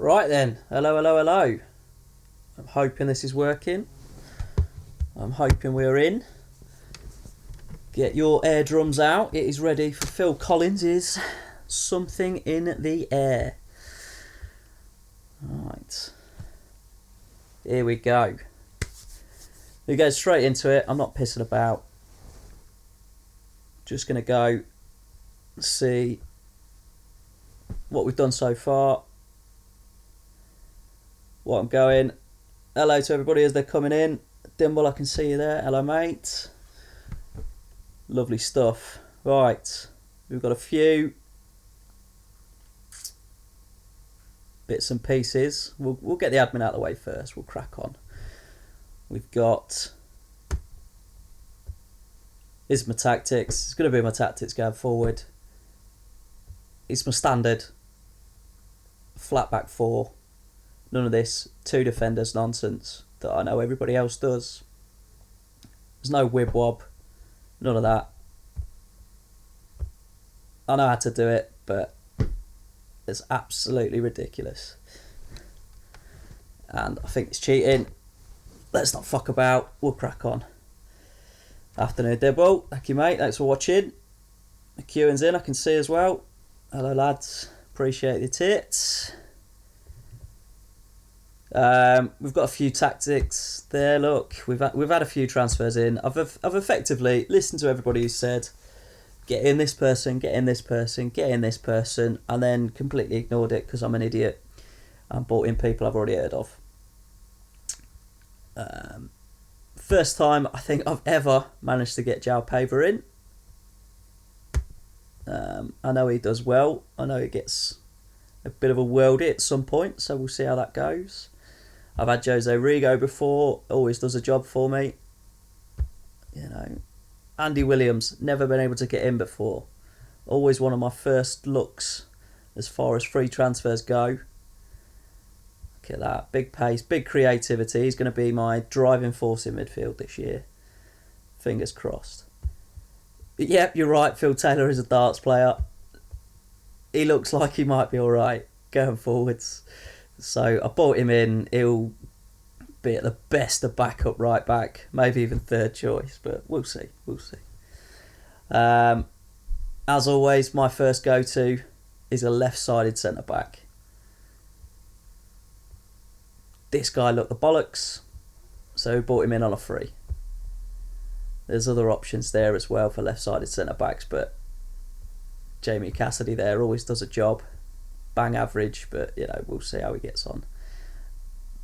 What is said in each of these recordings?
Right then, hello. I'm hoping this is working. I'm hoping we're in. Get your air drums out. It is ready for Phil Collins' Something in the Air. Right. Here we go. We go straight into it. I'm not pissing about. Just going to go see what we've done so far. What I'm going. Hello to everybody as they're coming in. Dimble, I can see you there. Hello, mate. Lovely stuff. Right. We've got a few bits and pieces. We'll get the admin out of the way first. We'll crack on. We've got... This is my tactics. It's going to be my tactics going forward. It's my standard. Flat back four. None of this two defenders nonsense that I know everybody else does. There's no wib wob. None of that. I know how to do it, but it's absolutely ridiculous. And I think it's cheating. Let's not fuck about. We'll crack on. Afternoon, Dibble. Thank you, mate. Thanks for watching. The queuing's in, I can see as well. Hello, lads. Appreciate the tits. We've got a few tactics there. Look, we've had a few transfers in. I've effectively listened to everybody who said get in this person, get in this person, get in this person, and then completely ignored it because I'm an idiot and brought in people I've already heard of. First time I think I've ever managed to get João Pedro in. I know he does well. I know he gets a bit of a worldie at some point, so we'll see how that goes. I've had Jose Rigo before, always does a job for me. You know, Andy Williams, never been able to get in before. Always one of my first looks as far as free transfers go. Look at that, big pace, big creativity. He's going to be my driving force in midfield this year. Fingers crossed. But yep, you're right, Phil Taylor is a darts player. He looks like he might be alright going forwards. So I brought him in. He'll be at the best of backup right back, maybe even third choice, but we'll see. As always, my first go-to is a left-sided centre-back. This guy looked the bollocks, so we brought him in on a free. There's other options there as well for left-sided centre-backs, but Jamie Cassidy there always does a job. Bang average, but you know, we'll see how he gets on.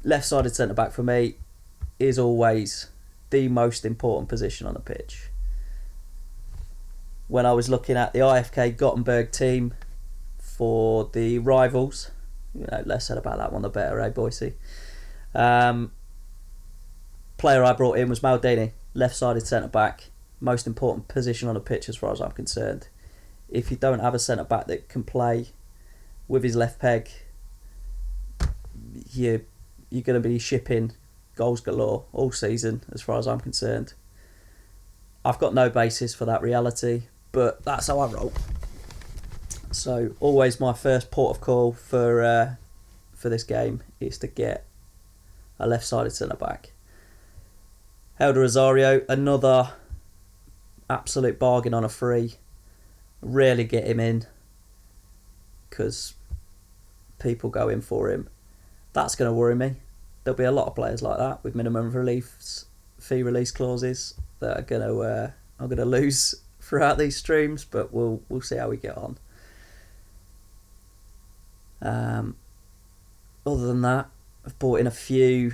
Left-sided centre-back for me is always the most important position on the pitch. When I was looking at the IFK Gothenburg team for the rivals, you know, less said about that one the better, eh, Boise? Player I brought in was Maldini, left-sided centre-back, most important position on the pitch as far as I'm concerned. If you don't have a centre-back that can play with his left peg, you're going to be shipping goals galore all season as far as I'm concerned. I've got no basis for that reality, but that's how I roll. So always my first port of call for this game is to get a left-sided centre-back. Helder Rosario, another absolute bargain on a free. Rarely get him in because people go in for him. That's going to worry me. There'll be a lot of players like that with minimum fee release clauses that are I'm going to lose throughout these streams, but we'll see how we get on. Other than that, I've bought in a few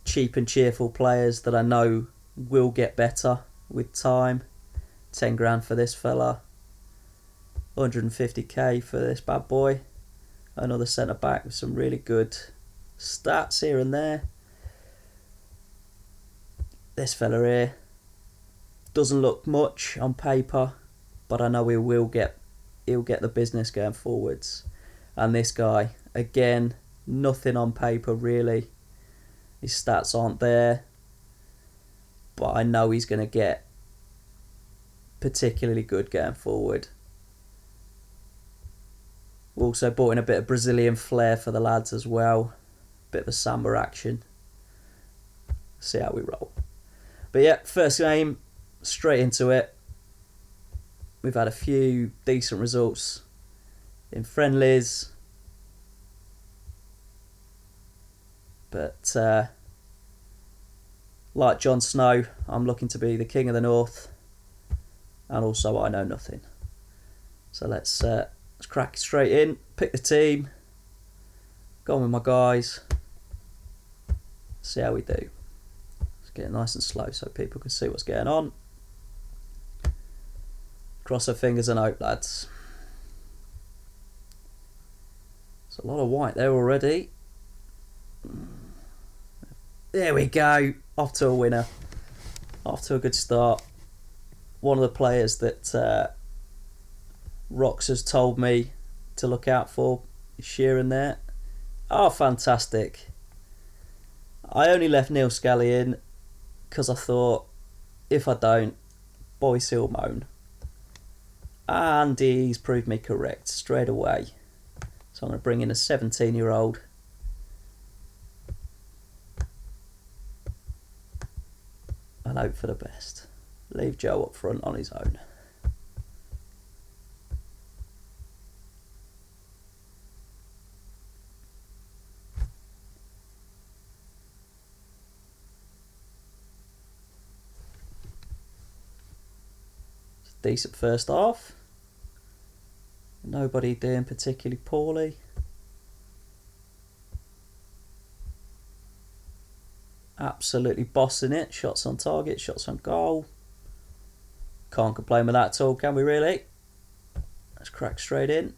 cheap and cheerful players that I know will get better with time. 10 grand for this fella, 150k for this bad boy. Another centre back with some really good stats here and there. This fella here doesn't look much on paper, but I know he'll get the business going forwards. And this guy, again, nothing on paper really. His stats aren't there, but I know he's going to get particularly good going forward. We also brought in a bit of Brazilian flair for the lads as well. Bit of a samba action. See how we roll. But yeah, first game, straight into it. We've had a few decent results in friendlies. But like Jon Snow, I'm looking to be the King of the North. And also I know nothing. So let's crack straight in, pick the team, go on with my guys, see how we do. Let's get it nice and slow so people can see what's going on. Cross our fingers and hope, lads. There's a lot of white there already. There we go, off to a winner, off to a good start. One of the players that Rox has told me to look out for is Sheeran there. Oh, fantastic. I only left Neil Scally in because I thought, if I don't, Boyce will moan. And he's proved me correct straight away. So I'm going to bring in a 17-year-old. And hope for the best. Leave Joe up front on his own. Decent first half. Nobody doing particularly poorly. Absolutely bossing it. Shots on target, shots on goal. Can't complain with that at all, can we really? Let's crack straight in.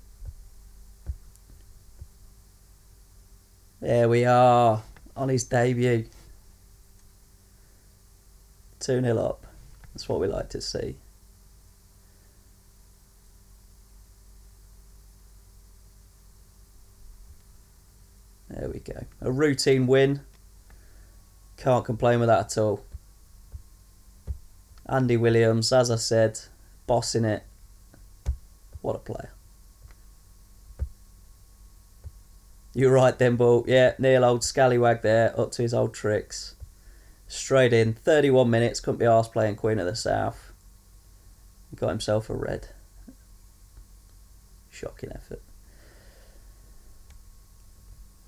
There we are, on his debut. 2-0 up. That's what we like to see. There we go. A routine win. Can't complain with that at all. Andy Williams, as I said, bossing it. What a player. You're right, Dimble. Yeah, Neil, old scallywag there, up to his old tricks. Straight in, 31 minutes, couldn't be arsed playing Queen of the South. He got himself a red. Shocking effort.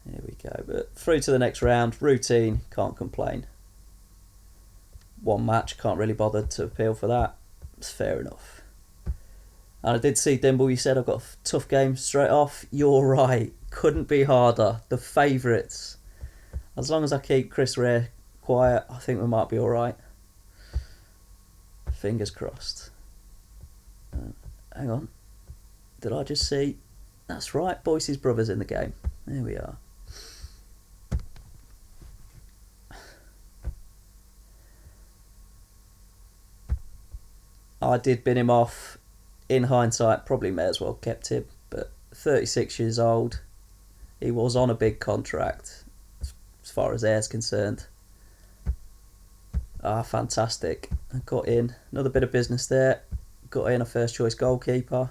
Here we go, but through to the next round. Routine, can't complain. One match, can't really bother to appeal for that. It's fair enough. And I did see, Dimble, you said I've got a tough game straight off. You're right, couldn't be harder. The favourites. As long as I keep Chris Rea quiet, I think we might be alright. Fingers crossed. Hang on. Did I just see? That's right, Boyce's brother's in the game. There we are. I did bin him off. In hindsight, probably may as well kept him. But 36 years old. He was on a big contract, as far as Ayer's concerned. Ah, fantastic. I got in. Another bit of business there. Got in a first choice goalkeeper.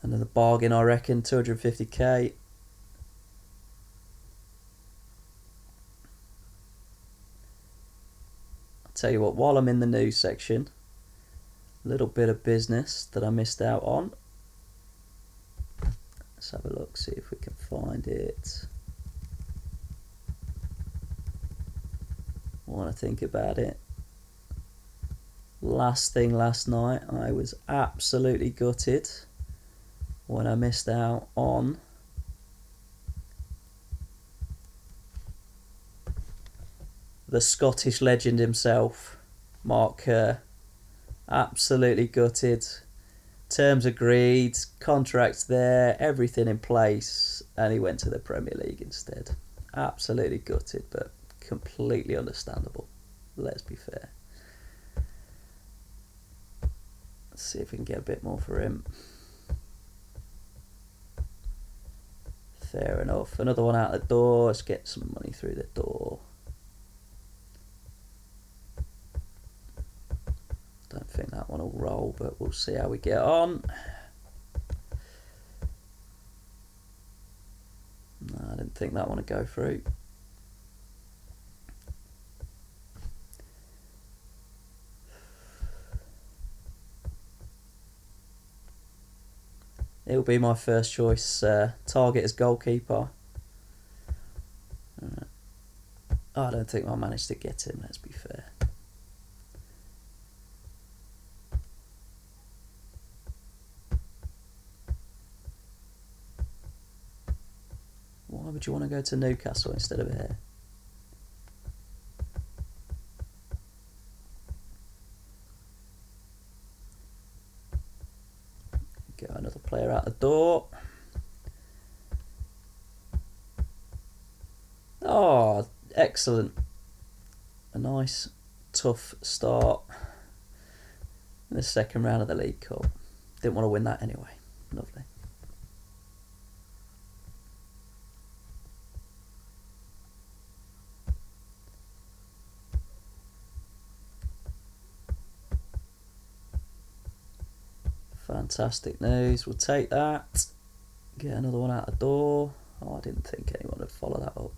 Another bargain, I reckon. 250k. I'll tell you what, while I'm in the news section, a little bit of business that I missed out on. Let's have a look, see if we can find it. I want to think about it. Last thing last night, I was absolutely gutted when I missed out on the Scottish legend himself, Mark Kerr. Absolutely gutted. Terms agreed, contracts there, everything in place, and he went to the Premier League instead. Absolutely gutted, but completely understandable. Let's be fair. Let's see if we can get a bit more for him. Fair enough. Another one out the door. Let's get some money through the door. Don't think that one will roll, but we'll see how we get on. think that one would go through. It'll be my first choice target as goalkeeper. I don't think I'll manage to get him, let's be fair. Why would you want to go to Newcastle instead of here? Get another player out the door. Oh, excellent. A nice, tough start in the second round of the League Cup. Didn't want to win that anyway. Lovely. Fantastic news. We'll take that. Get another one out the door. Oh, I didn't think anyone would follow that up.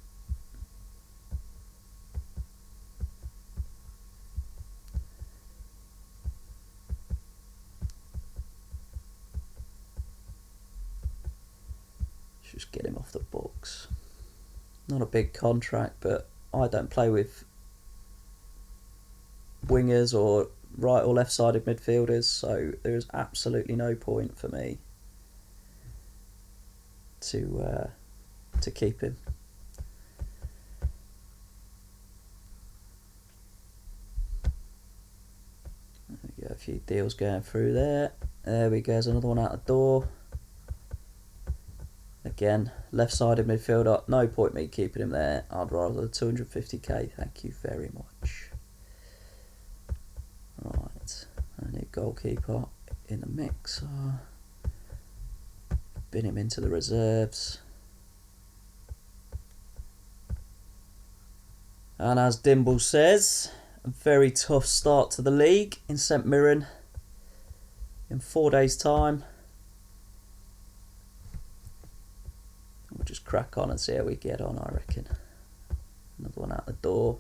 Just get him off the books. Not a big contract, but I don't play with wingers or right or left sided midfielders, so there is absolutely no point for me to keep him. There we go, a few deals going through there. There we go, there's another one out the door. Again, left-sided midfielder, no point me keeping him there. I'd rather 250k, thank you very much. Right, a new goalkeeper in the mix. Bin him into the reserves. And as Dimble says, a very tough start to the league in St Mirren in 4 days' time. We'll just crack on and see how we get on, I reckon. Another one out the door.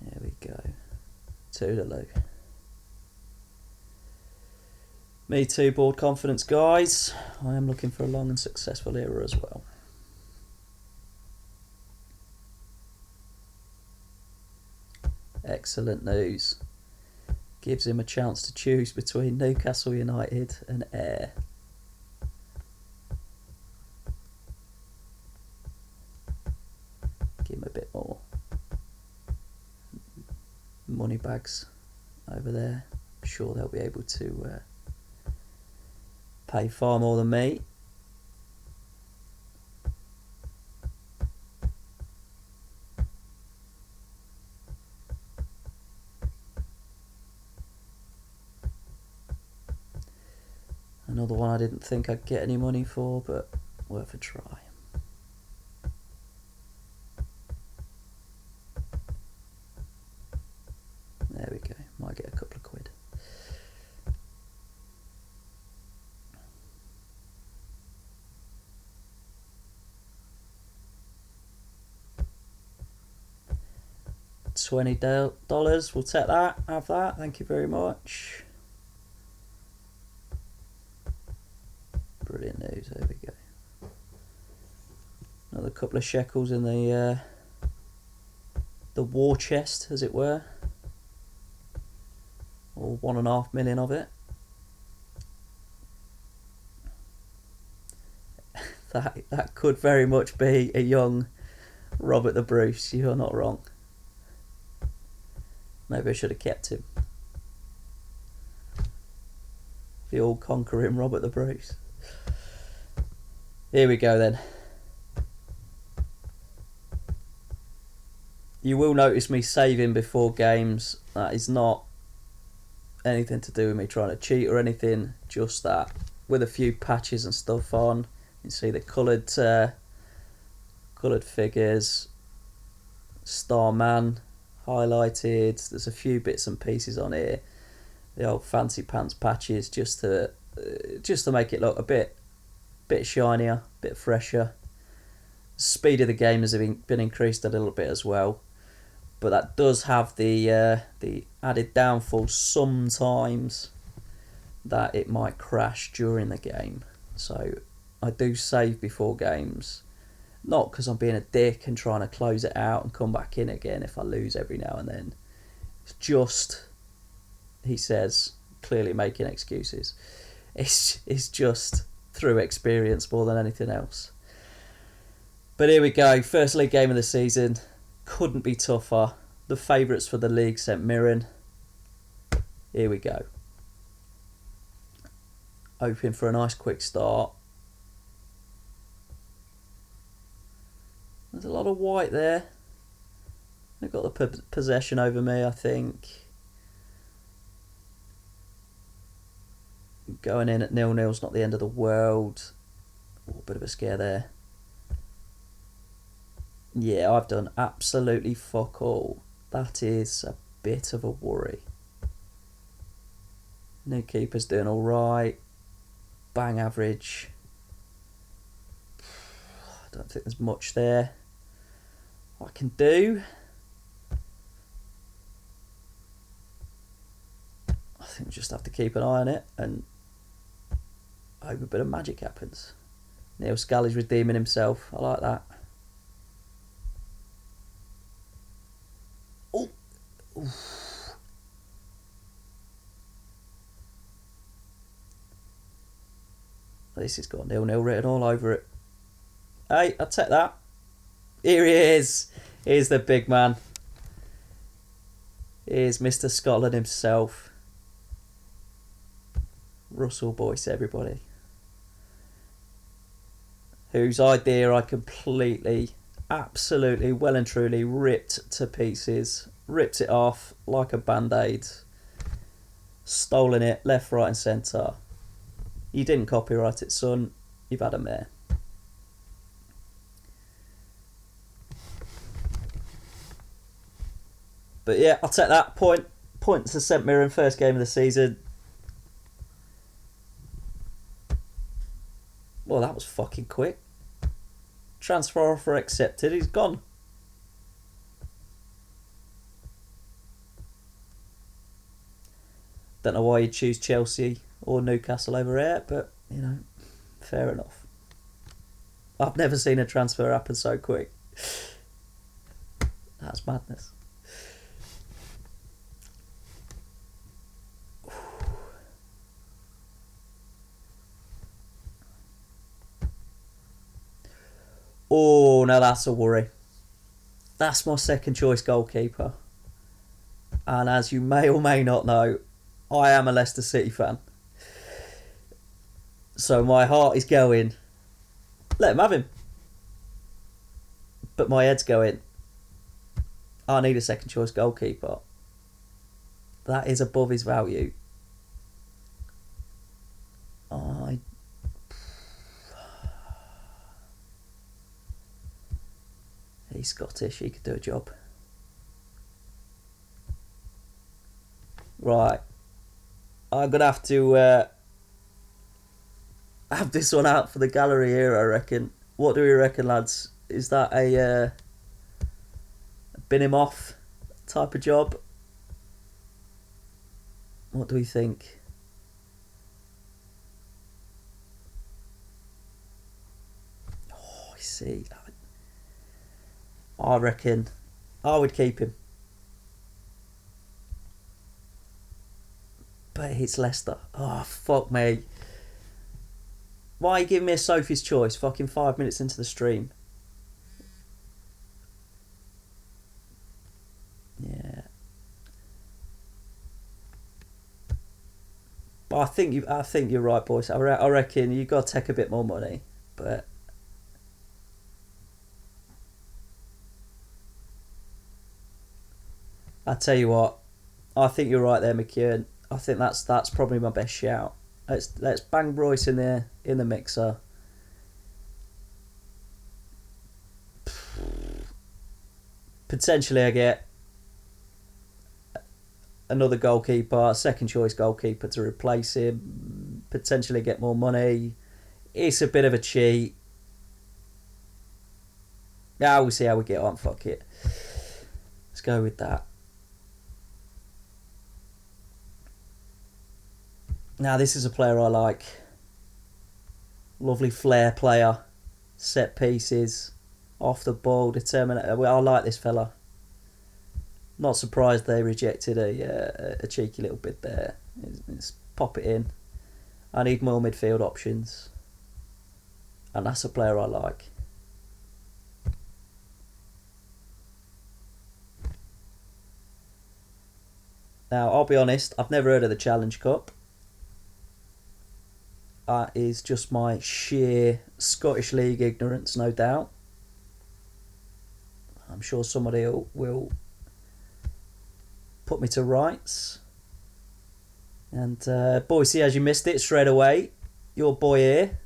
There we go. Toodaloo. Me too, board confidence, guys. I am looking for a long and successful era as well. Excellent news. Gives him a chance to choose between Newcastle United and Ayr. Give him a bit more money bags over there. I'm sure they'll be able to pay far more than me. Another one I didn't think I'd get any money for, but worth a try. There we go, might get a couple of quid. $20, we'll take that, have that, thank you very much. Brilliant news, there we go. Another couple of shekels in the war chest, as it were. Or 1.5 million of it. That could very much be a young Robert the Bruce, you're not wrong. Maybe I should have kept him. The all-conquering Robert the Bruce. Here we go then. You will notice me saving before games. That is not anything to do with me trying to cheat or anything. Just that. With a few patches and stuff on. You can see the coloured figures. Starman highlighted. There's a few bits and pieces on here, the old fancy pants patches, just to make it look a bit shinier, a bit fresher. Speed of the game has been increased a little bit as well, but that does have the added downfall sometimes that it might crash during the game. So I do save before games, not because I'm being a dick and trying to close it out and come back in again if I lose every now and then. It's just, he says, clearly making excuses. It's just through experience more than anything else. But here we go, first league game of the season. Couldn't be tougher. The favourites for the league, St Mirren. Here we go. Hoping for a nice quick start. There's a lot of white there. They've got the possession over me, I think. Going in at 0-0's not the end of the world. Oh, a bit of a scare there. Yeah, I've done absolutely fuck all. That is a bit of a worry. New keeper's doing alright. Bang average. I don't think there's much there I can do. I think we just have to keep an eye on it and hope a bit of magic happens. Neil Scally's redeeming himself. I like that. Oh. Oof. This has got 0-0 written all over it. Hey, I'll take that. Here he is. Here's the big man. Here's Mr. Scotland himself. Russell Boyce, everybody. Whose idea I completely, absolutely, well and truly ripped to pieces. Ripped it off like a band-aid. Stolen it left, right and centre. You didn't copyright it, son. You've had a mare. But yeah, I'll take that. Point to St Mirren, first game of the season. Well, that was fucking quick. Transfer offer accepted. He's gone. Don't know why you'd choose Chelsea or Newcastle over Ayr, but, you know, fair enough. I've never seen a transfer happen so quick. That's madness. Oh, now that's a worry. That's my second choice goalkeeper. And as you may or may not know, I am a Leicester City fan. So my heart is going, let him have him. But my head's going, I need a second choice goalkeeper. That is above his value. He's Scottish, he could do a job. Right. I'm going to have this one out for the gallery here, I reckon. What do we reckon, lads? Is that a bin him off type of job? What do we think? Oh, I see. I reckon I would keep him. But it's Leicester. Oh, fuck me. Why are you giving me a Sophie's choice fucking 5 minutes into the stream? Yeah. But I think you're right, boys. I reckon you got to take a bit more money. But I tell you what, I think you're right there, McKeown. I think that's probably my best shout. Let's bang Royce in the mixer. Potentially I get another goalkeeper, second choice goalkeeper to replace him, potentially get more money. It's a bit of a cheat. Yeah, we'll see how we get on. Fuck it. Let's go with that. Now, this is a player I like. Lovely flair player. Set pieces. Off the ball. Determined. I like this fella. Not surprised they rejected a cheeky little bid there. Let's pop it in. I need more midfield options. And that's a player I like. Now, I'll be honest, I've never heard of the Challenge Cup. That is just my sheer Scottish League ignorance, no doubt. I'm sure somebody will put me to rights. And Boise, as you missed it straight away, your boy here,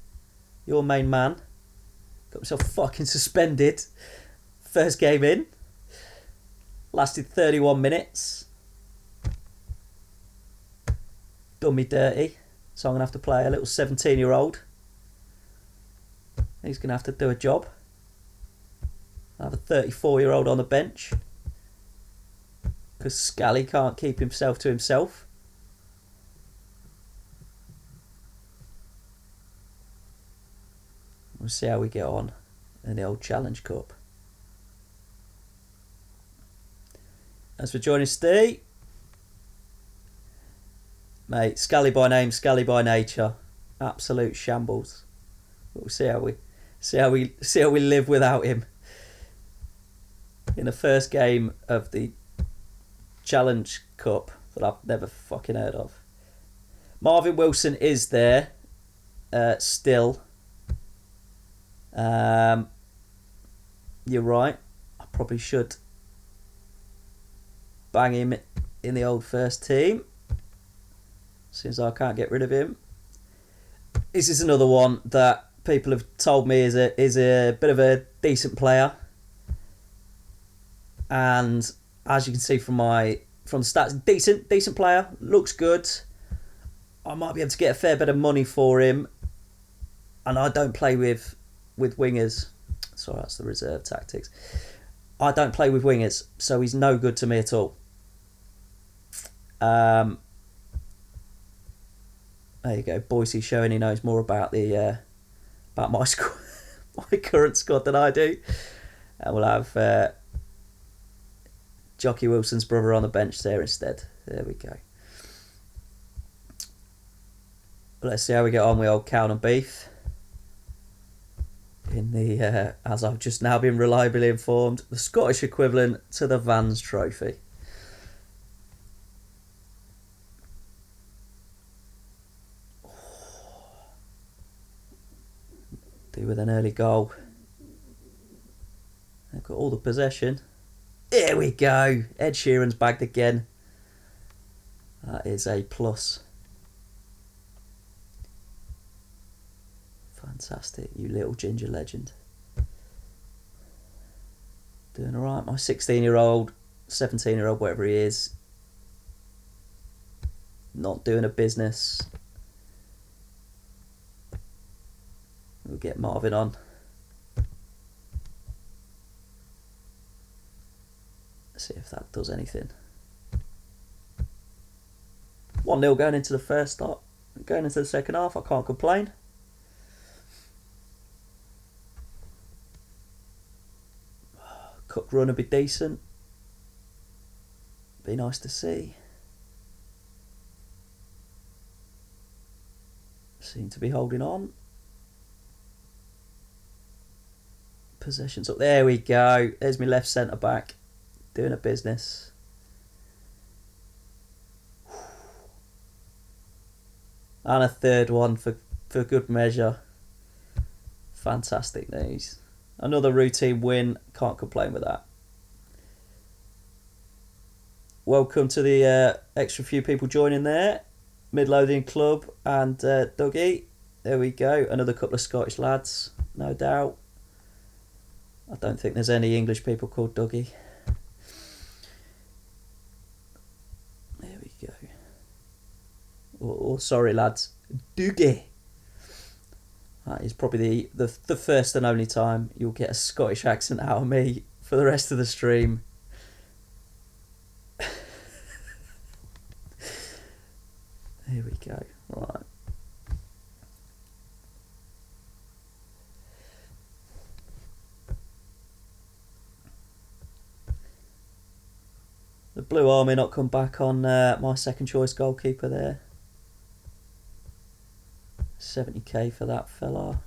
your main man, got himself fucking suspended. First game in. Lasted 31 minutes. Done me dirty. So I'm going to have to play a little 17-year-old. He's going to have to do a job. I have a 34-year-old on the bench. Because Scally can't keep himself to himself. We'll see how we get on in the old Challenge Cup. As for joining Steve, mate, Scally by name, Scally by nature, absolute shambles. But we'll see how we live without him. In the first game of the Challenge Cup that I've never fucking heard of. Marvin Wilson is there still. You're right. I probably should bang him in the old first team. Since I can't get rid of him. This is another one that people have told me is a bit of a decent player. And as you can see from the stats, decent player, looks good. I might be able to get a fair bit of money for him. And I don't play with wingers. Sorry, that's the reserve tactics. I don't play with wingers, so he's no good to me at all. There you go, Boise showing he knows more about about my squad, my current squad than I do. And we'll have Jockey Wilson's brother on the bench there instead. There we go. Let's see how we get on with old Cow and Beef. In the, as I've just now been reliably informed, the Scottish equivalent to the Vans Trophy. Do with an early goal. They've got all the possession. Here we go. Ed Sheeran's bagged again. That is a plus. Fantastic, you little ginger legend. Doing alright, my 16-year-old, 17-year-old, whatever he is. Not doing a business. We'll get Marvin on. See if that does anything. 1-0 going into the first start. Going into the second half, I can't complain. Cook run would be decent. Be nice to see. Seem to be holding on. Possessions up. There we go. There's my left centre back. Doing a business. And a third one for good measure. Fantastic news. Another routine win. Can't complain with that. Welcome to the extra few people joining there. Midlothian Club and Dougie. There we go. Another couple of Scottish lads, no doubt. I don't think there's any English people called Dougie. There or sorry lads, Dougie. That is probably the first and only time you'll get a Scottish accent out of me for the rest of the stream. Here we go. Right. The Blue Army not come back on my second choice goalkeeper there. 70k for that fella.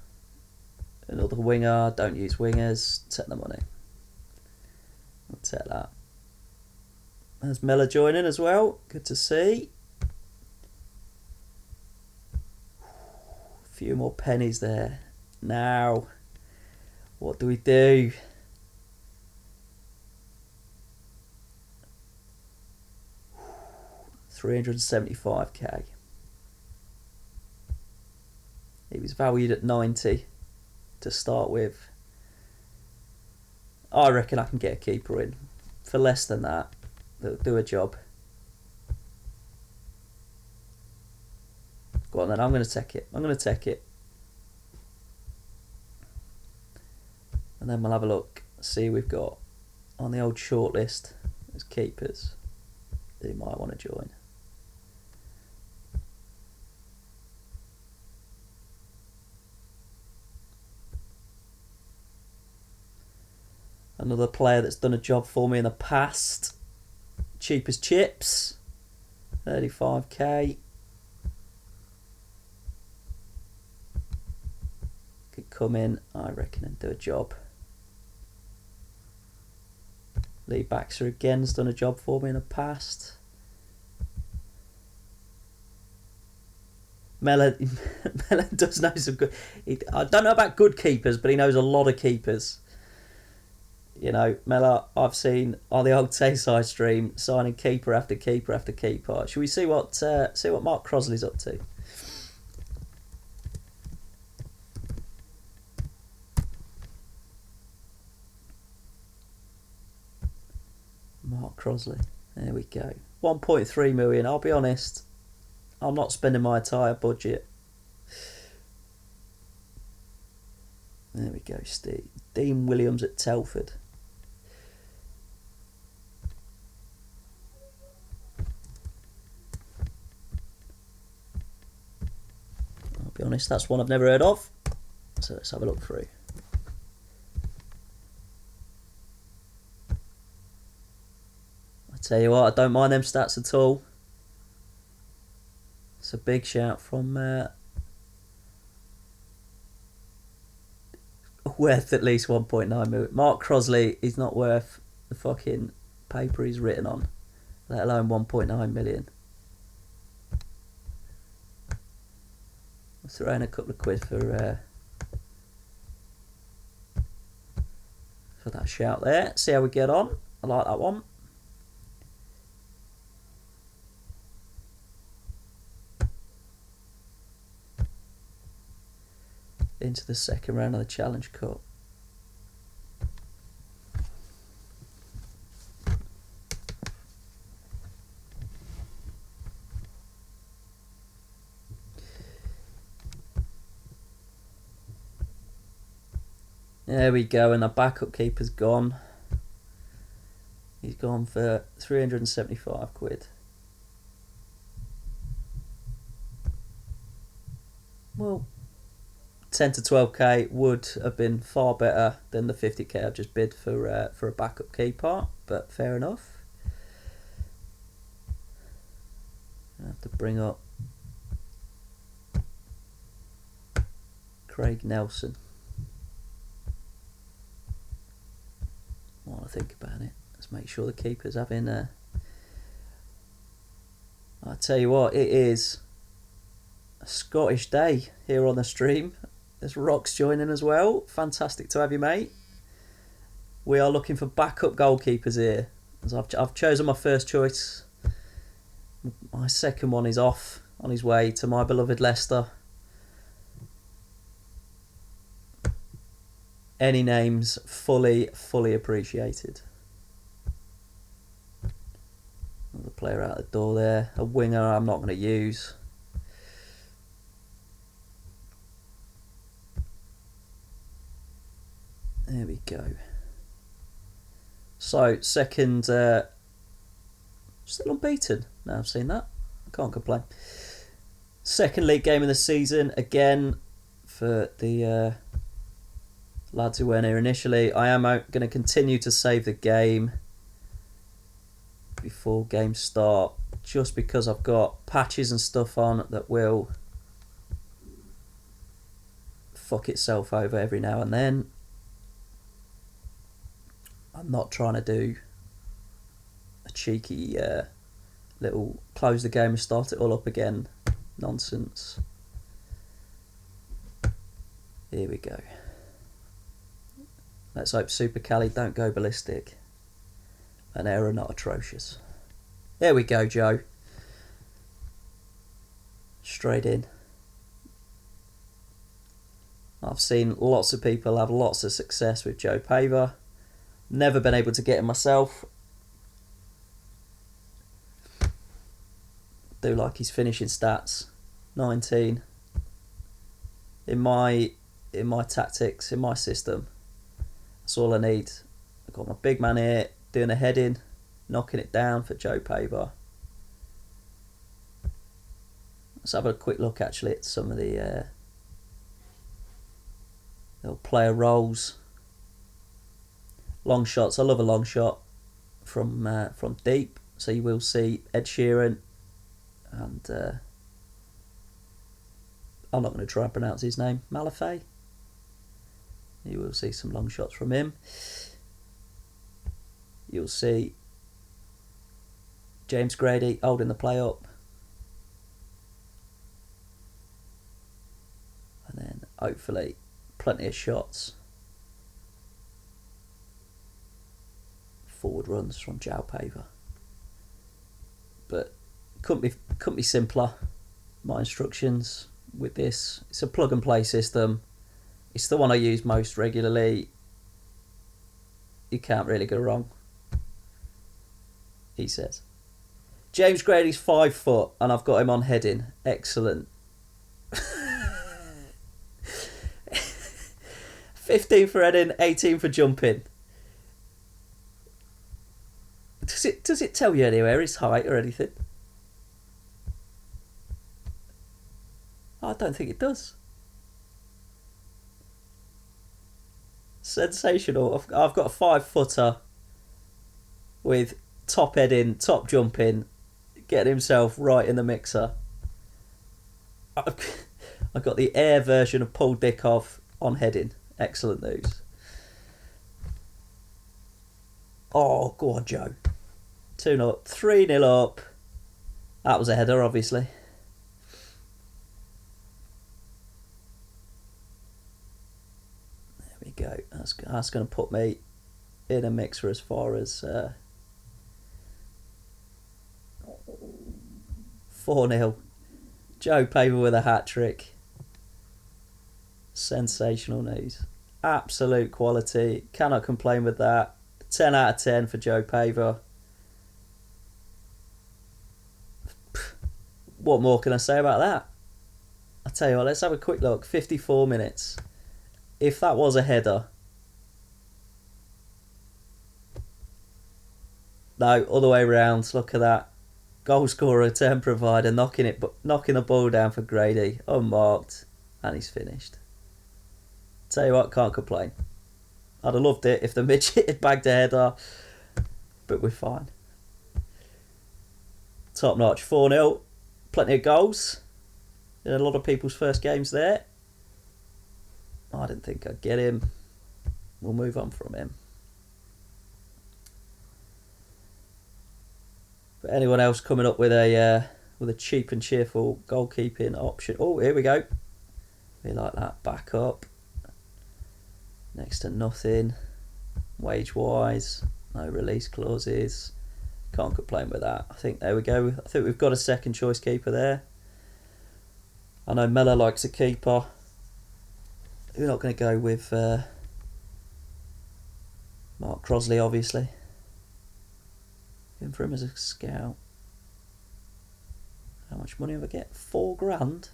Another winger. Don't use wingers. Take the money. I'll take that. There's Miller joining as well. Good to see. A few more pennies there. Now, what do we do? £375k. He was valued at 90 to start with. I reckon I can get a keeper in for less than that. That'll do a job. Go on then, I'm going to take it. And then we'll have a look. See who we've got on the old shortlist as keepers who might want to join. Another player that's done a job for me in the past. Cheap as chips. 35k. Could come in, I reckon, and do a job. Lee Baxter again has done a job for me in the past. Mellon does know some good... I don't know about good keepers, but he knows a lot of keepers. You know, Mella, I've seen on the old Tayside stream signing keeper after keeper after keeper. Should we see what Mark Crosley's up to? Mark Crosley. There we go. 1.3 million. I'll be honest, I'm not spending my entire budget. There we go, Steve. Dean Williams at Telford. I'll be honest, that's one I've never heard of. So let's have a look through. I tell you what, I don't mind them stats at all. It's a big shout from worth at least 1.9 million. Mark Crosley is not worth the fucking paper he's written on, let alone 1.9 million. I'll throw in a couple of quid for that shout there. See how we get on. I like that one. Into the second round of the Challenge Cup. There we go, and the backup keeper's gone. He's gone for 375 quid. Well, 10 to 12k would have been far better than the 50k I've just bid for a backup keeper, but fair enough. I have to bring up Craig Nelson. While I think about it, let's make sure the keeper's having I tell you what, it is a Scottish day here on the stream. There's Rox joining as well. Fantastic to have you, mate. We are looking for backup goalkeepers here. As I've chosen my first choice. My second one is off on his way to my beloved Leicester. Any names fully appreciated. Another player out the door there. A winger I'm not going to use. go. So, second, still unbeaten. Now I've seen that. I can't complain. Second league game of the season, again, for the lads who weren't here initially. I am going to continue to save the game before games start, just because I've got patches and stuff on that will fuck itself over every now and then. I'm not trying to do a cheeky little close the game and start it all up again nonsense. Here we go. Let's hope Super Cali don't go ballistic. An error not atrocious. There we go, Joe. Straight in. I've seen lots of people have lots of success with Joe Paver. Never been able to get it myself. Do like his finishing stats. 19. In my tactics, in my system, that's all I need. I've got my big man here doing a heading, knocking it down for Joe Paver. Let's have a quick look actually at some of the little player roles. Long shots. I love a long shot from deep. So you will see Ed Sheeran, and I'm not going to try and pronounce his name. Malafay. You will see some long shots from him. You'll see James Grady holding the play up. And then hopefully plenty of shots. Forward runs from Joe Paver. But couldn't be simpler. My instructions with this. It's a plug and play system. It's the one I use most regularly. You can't really go wrong. He says. James Grady's 5 foot and I've got him on heading. Excellent. 15 for heading, 18 for jumping. Does it tell you anywhere his height or anything? I don't think it does. Sensational. I've got a 5 footer with top heading, top jumping, getting himself right in the mixer. I've got the Ayr version of Paul Dickov on heading. Excellent news. Oh, go on, Joe. 2-0, 3-0 up. That was a header, obviously. There we go. That's going to put me in a mixer as far as 4-0. Joe Paver with a hat-trick. Sensational news. Absolute quality. Cannot complain with that. 10 out of 10 for Joe Paver. What more can I say about that? I'll tell you what, let's have a quick look. 54 minutes. If that was a header. No, other way round. Look at that. Goal scorer, return provider, knocking the ball down for Grady. Unmarked. And he's finished. Tell you what, can't complain. I'd have loved it if the midget had bagged a header. But we're fine. Top notch. 4-0. Plenty of goals. In a lot of people's first games there. I didn't think I'd get him. We'll move on from him. But anyone else coming up with a cheap and cheerful goalkeeping option? Oh, here we go. We like that. Back up. Next to nothing. Wage wise. No release clauses. Can't complain with that. I think there we go. I think we've got a second choice keeper there. I know Mella likes a keeper. We're not going to go with Mark Crosley, obviously. In for him as a scout. How much money have I get? $4,000?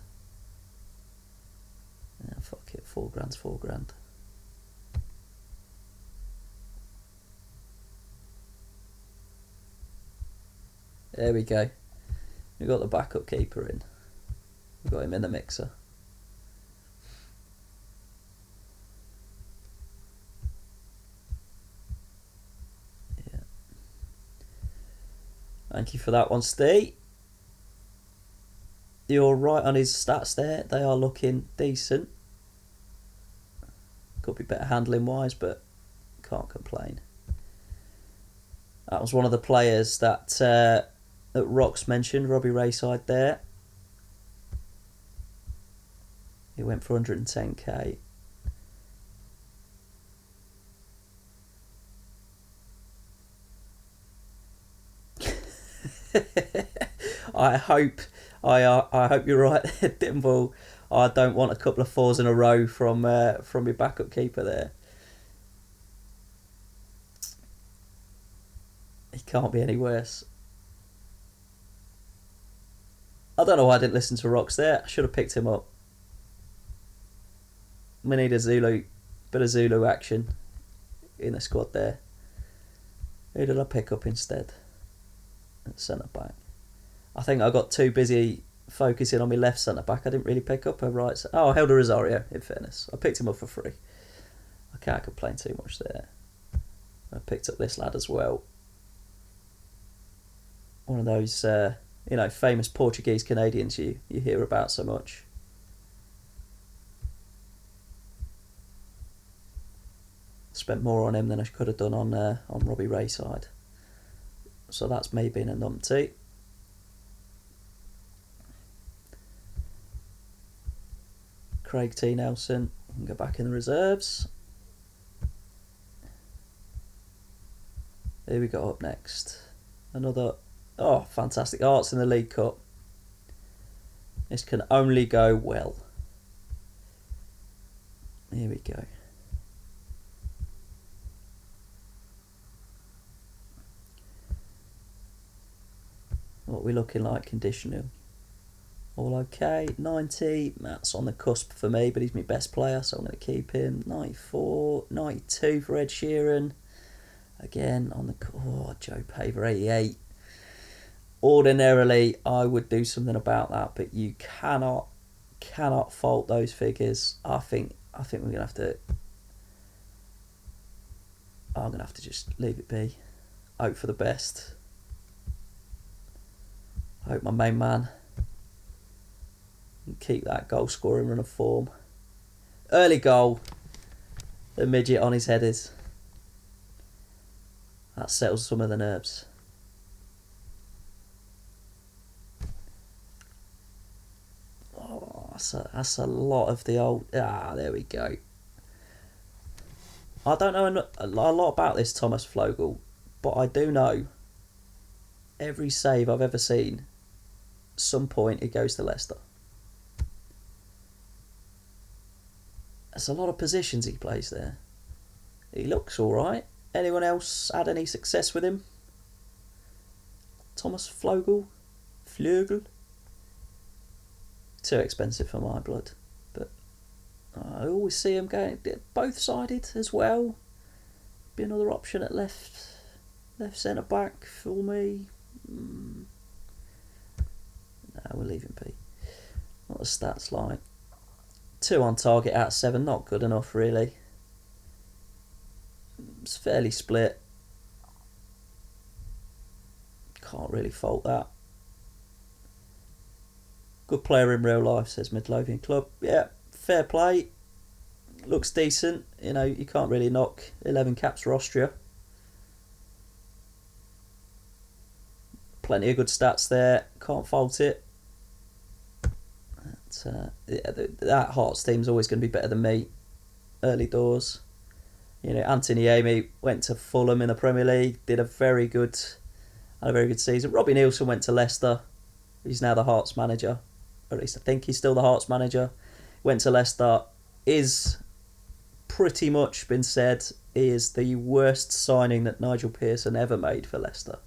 Yeah, fuck it. $4,000's $4,000. There we go. We've got the backup keeper in. We've got him in the mixer. Yeah. Thank you for that one, Steve. You're right on his stats there. They are looking decent. Could be better handling wise, but can't complain. That was one of the players that that Rox mentioned, Robbie Rayside there. He went for 110k. I hope you're right, Dimble. I don't want a couple of fours in a row from your backup keeper there. He can't be any worse. I don't know why I didn't listen to Rox there. I should have picked him up. We need a bit of Zulu action in the squad there. Who did I pick up instead? At centre back. I think I got too busy focusing on my left centre back. I didn't really pick up a right. Oh, I held a Rosario. In fairness, I picked him up for free. I can't complain too much there. I picked up this lad as well. One of those, famous Portuguese Canadians you hear about so much. Spent more on him than I could have done on Robbie Rayside. So that's me being a numpty. Craig T. Nelson can go back in the reserves. Here we go up next. Another, fantastic Arts in the League Cup. This can only go well. Here we go. What are we looking like conditional? All okay. 90. Matt's on the cusp for me, but he's my best player, so I'm going to keep him. 94. 92 for Ed Sheeran. Again, on the... Joe Paver, 88. Ordinarily, I would do something about that, but you cannot fault those figures. I think we're going to have to... I'm going to have to just leave it be. Hope for the best. I hope my main man can keep that goal scoring run of form. Early goal. The midget on his headers. That settles some of the nerves. That's a lot of the old... there we go. I don't know a lot about this Thomas Flogel, but I do know every save I've ever seen, some point it goes to Leicester. There's a lot of positions he plays there. He looks alright. Anyone else had any success with him? Thomas Flogel? Too expensive for my blood. But I always see him going both-sided as well. Be another option at left centre back for me. No, we'll leave him be. What the stats like? 2 on target out of 7, not good enough really. It's fairly split. Can't really fault that. Good player in real life, says Midlothian Club. Yeah, fair play. Looks decent. You can't really knock 11 caps for Austria. Plenty of good stats there. Can't fault it. That Hearts team's always going to be better than me. Early doors. Anthony Amy went to Fulham in the Premier League. Had a very good season. Robbie Nielsen went to Leicester. He's now the Hearts manager. Or at least I think he's still the Hearts manager. Went to Leicester. Is pretty much been said he is the worst signing that Nigel Pearson ever made for Leicester.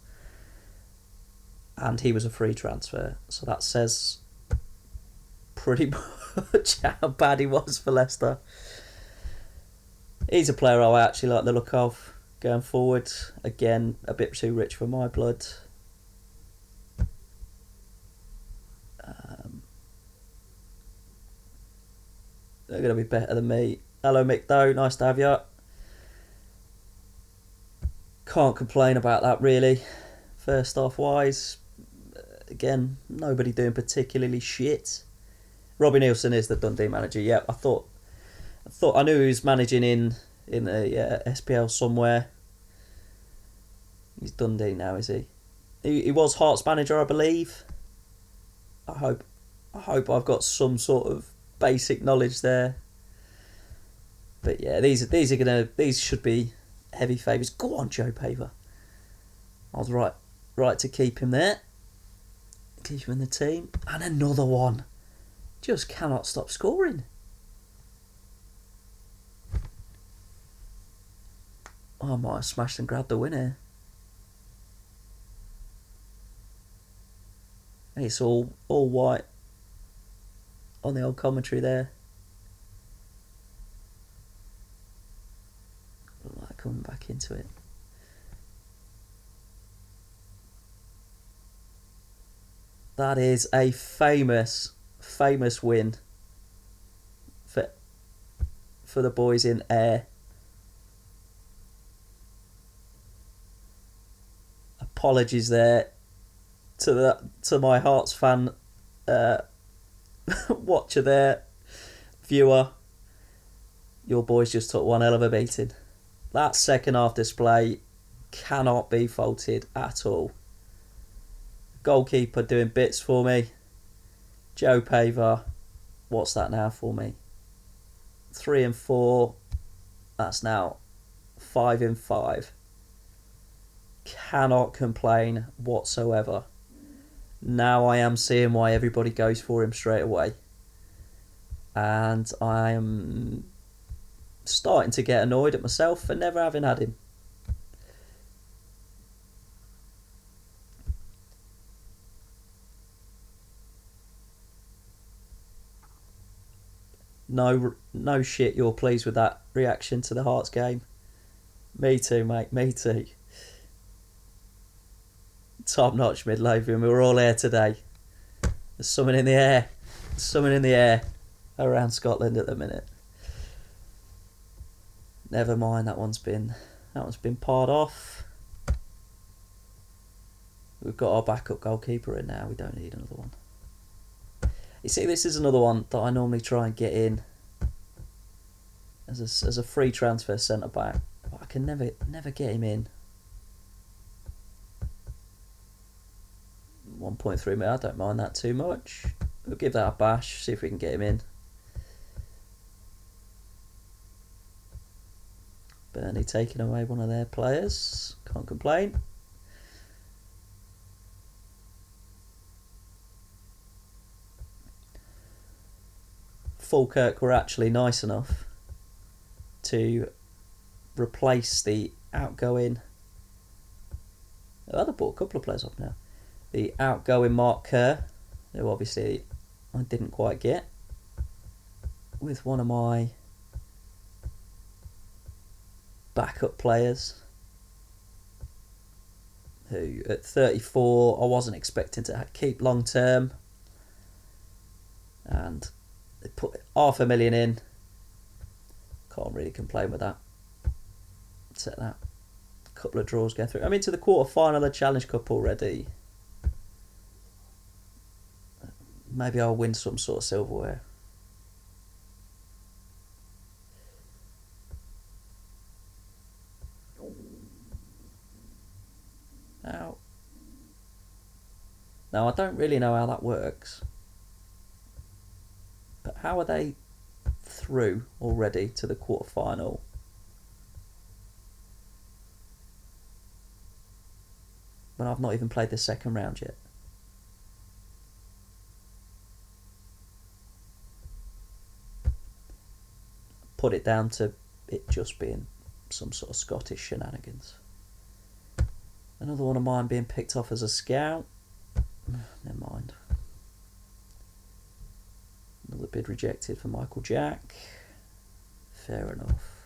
And he was a free transfer. So that says pretty much how bad he was for Leicester. He's a player I actually like the look of going forward. Again, a bit too rich for my blood. They're going to be better than me. Hello, Mick Doe. Nice to have you. Can't complain about that, really. First half wise, again, nobody doing particularly shit. Robbie Nielsen is the Dundee manager. Yeah, I knew he was managing in the SPL somewhere. He's Dundee now, is he? He was Hearts manager, I believe. I hope I've got some sort of basic knowledge there. But yeah, these should be heavy favours. Go on, Joe Paver. I was right to keep him there. Keep him in the team. And another one. Just cannot stop scoring. I might have smashed and grabbed the winner. It's all white on the old commentary there. Like coming back into it. That is a famous win for the boys in Ayr. Apologies there to my Hearts fan watcher there, viewer. Your boys just took one hell of a beating. That second half display cannot be faulted at all. Goalkeeper doing bits for me. Joe Paver, what's that now for me? 3 and 4. That's now 5 and 5. Cannot complain whatsoever. Now I am seeing why everybody goes for him straight away. And I am starting to get annoyed at myself for never having had him. No shit, you're pleased with that reaction to the Hearts game. Me too, mate, me too. Top notch Midlothian, we were all here today. There's something in the air. There's something in the air around Scotland at the minute. Never mind, that one's been parred off. We've got our backup goalkeeper in now, we don't need another one. You see, this is another one that I normally try and get in as a free transfer centre back, but I can never get him in. 1.3 million, I don't mind that too much. We'll give that a bash, see if we can get him in. Burnley taking away one of their players, can't complain. Falkirk were actually nice enough to replace the outgoing. They've bought a couple of players off now. The outgoing Mark Kerr, who obviously I didn't quite get, with one of my backup players, who at 34 I wasn't expecting to keep long term, and they put $500,000 in. Can't really complain with that. Set that. A couple of draws going through. I'm into the quarter final of the Challenge Cup already. Maybe I'll win some sort of silverware. Now I don't really know how that works. But how are they through already to the quarter final? When I've not even played the second round yet. Put it down to it just being some sort of Scottish shenanigans. Another one of mine being picked off as a scout. Never mind. Another bid rejected for Michael Jack. Fair enough.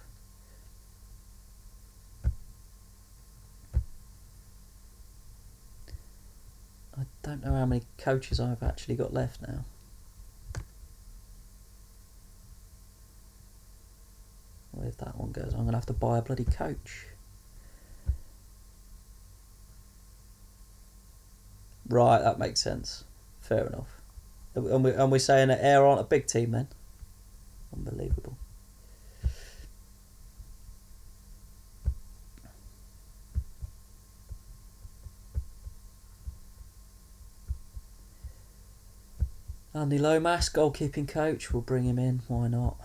I Don't know how many coaches I've actually got left now. Well, if that one goes, I'm going to have to buy a bloody coach. Right, that makes sense. Fair enough. And we're saying that Ayr aren't a big team then? Unbelievable. Andy Lomas, goalkeeping coach. We'll bring him in. Why not?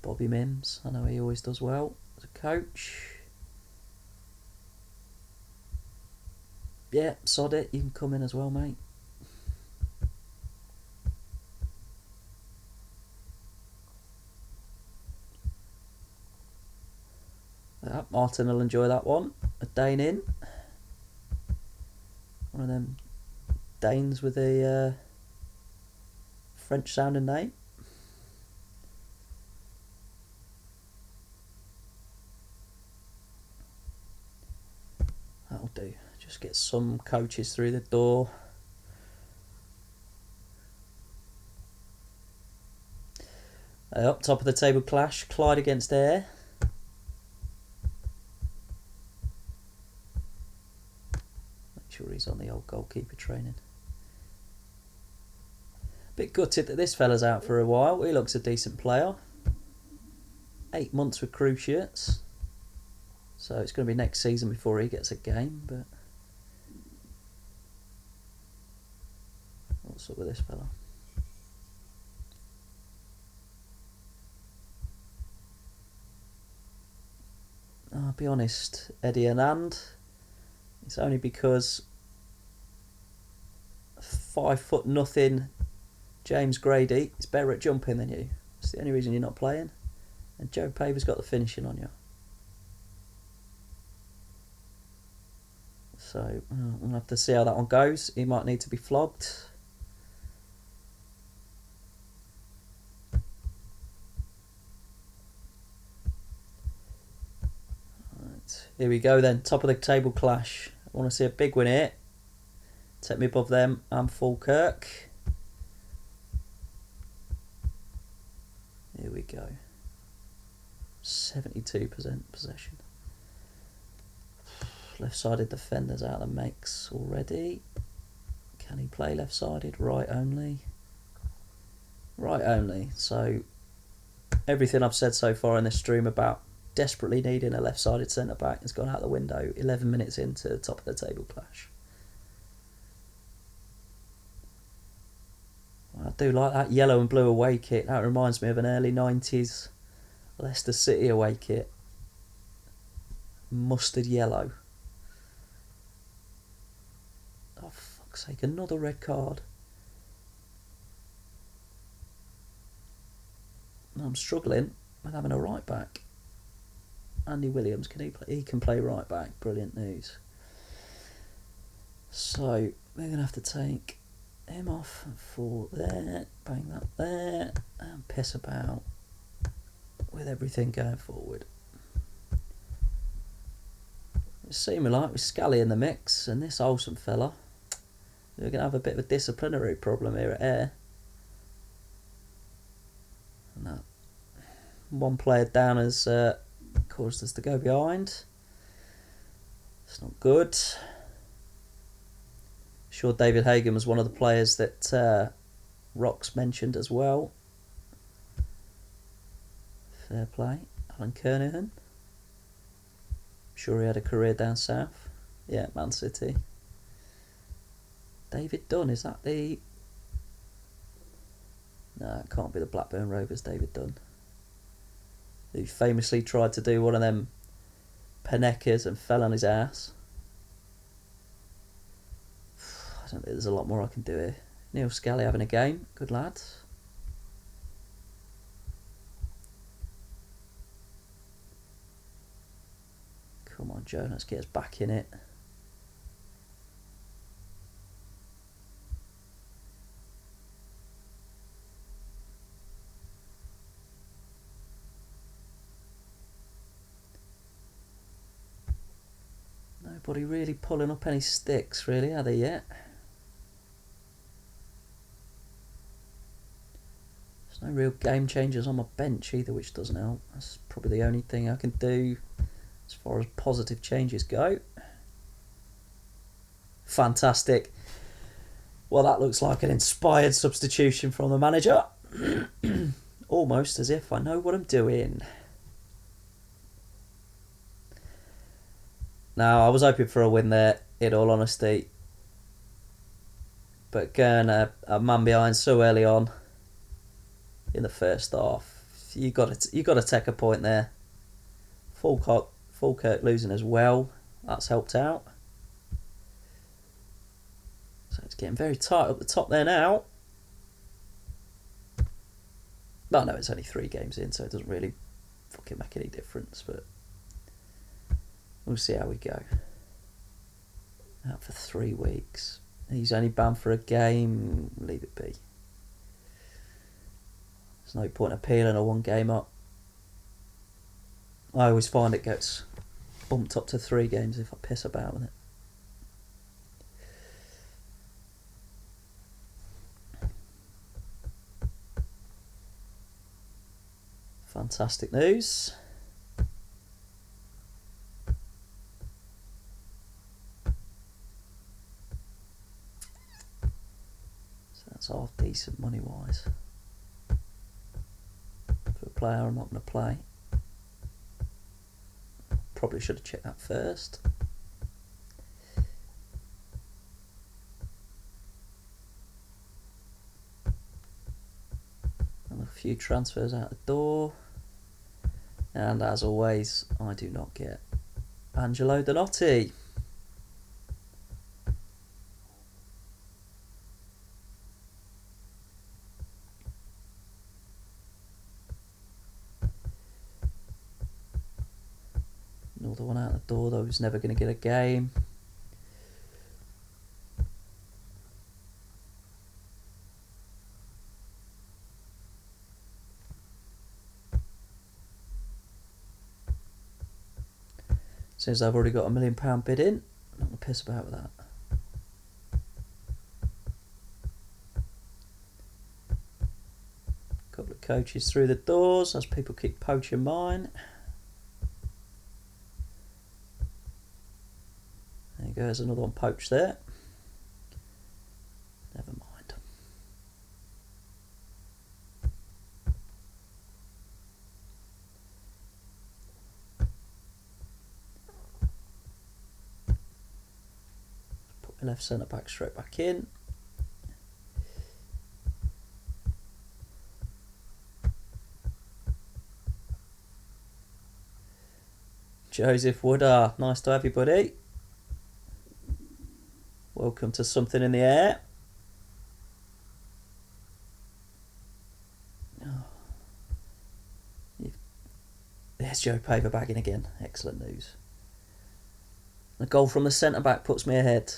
Bobby Mims. I know he always does well as a coach. Yeah, sod it. You can come in as well, mate. Yeah, Martin will enjoy that one. A Dane in. One of them Danes with a French sounding name. That'll do. Just get some coaches through the door. Up top of the table clash, Clyde against Ayr. Make sure he's on the old goalkeeper training. Bit gutted that this fella's out for a while. He looks a decent player. 8 months with Cruciates. So it's going to be next season before he gets a game, but what's up with this fella? I'll be honest, Eddie Anand. It's only because 5'0" James Grady is better at jumping than you. It's the only reason you're not playing. And Joe Paver's got the finishing on you. So we'll have to see how that one goes. He might need to be flogged. Right, here we go then. Top of the table clash. I want to see a big win here. Take me above them and Falkirk. Here we go. 72% possession. Left-sided defenders out of the mix already. Can he play left-sided? Right only. Right only. So everything I've said so far in this stream about desperately needing a left-sided centre-back has gone out the window 11 minutes into the top of the table clash. I do like that yellow and blue away kit. That reminds me of an early 90s Leicester City away kit. Mustard yellow. Oh, fuck's sake, another red card. I'm struggling with having a right back. Andy Williams, can he play? He can play right back. Brilliant news. So we're going to have to take him off for there, bang that there, and piss about with everything going forward. It seemed like with Scally in the mix and this Olsen fella, we're going to have a bit of a disciplinary problem here at Ayr. And that one player down has caused us to go behind. It's not good. Sure, David Hagan was one of the players that Rox mentioned as well. Fair play. Alan Kernahan. Sure he had a career down south. Yeah, Man City. David Dunn, is that the... No, it can't be the Blackburn Rovers David Dunn. Who famously tried to do one of them Panekas and fell on his ass. I don't think there's a lot more I can do here. Neil Scally having a game. Good lad. Come on, Joe. Let's get us back in it. Nobody really pulling up any sticks, really, are they yet? There's no real game changers on my bench either, which doesn't help. That's probably the only thing I can do as far as positive changes go. Fantastic. Well, that looks like an inspired substitution from the manager. Almost as if I know what I'm doing. Now, I was hoping for a win there, in all honesty. But going a man behind so early on in the first half, you got to take a point there. Falkirk losing as well. That's helped out. So it's getting very tight up the top there now. But no, it's only 3 games in, so it doesn't really fucking make any difference. But we'll see how we go. Out for 3 weeks. He's only banned for a game. Leave it be. There's no point appealing a 1 game up. I always find it gets bumped up to 3 games if I piss about with it. Fantastic news. So that's half decent money wise. For a player I'm not going to play. Probably should have checked that first. And a few transfers out the door. And as always, I do not get Angelo Donotti. Another one out the door, though, who's never going to get a game. Since I've already got £1 million bid in, I'm not going to piss about with that. Couple of coaches through the doors as people keep poaching mine. There you go, there's another one poached there. Never mind. Put my left centre back straight back in. Joseph Woodard, nice to have you, buddy. Welcome to Something in the Air. Oh. There's Joe Paver bagging again. Excellent news. The goal from the centre-back puts me ahead.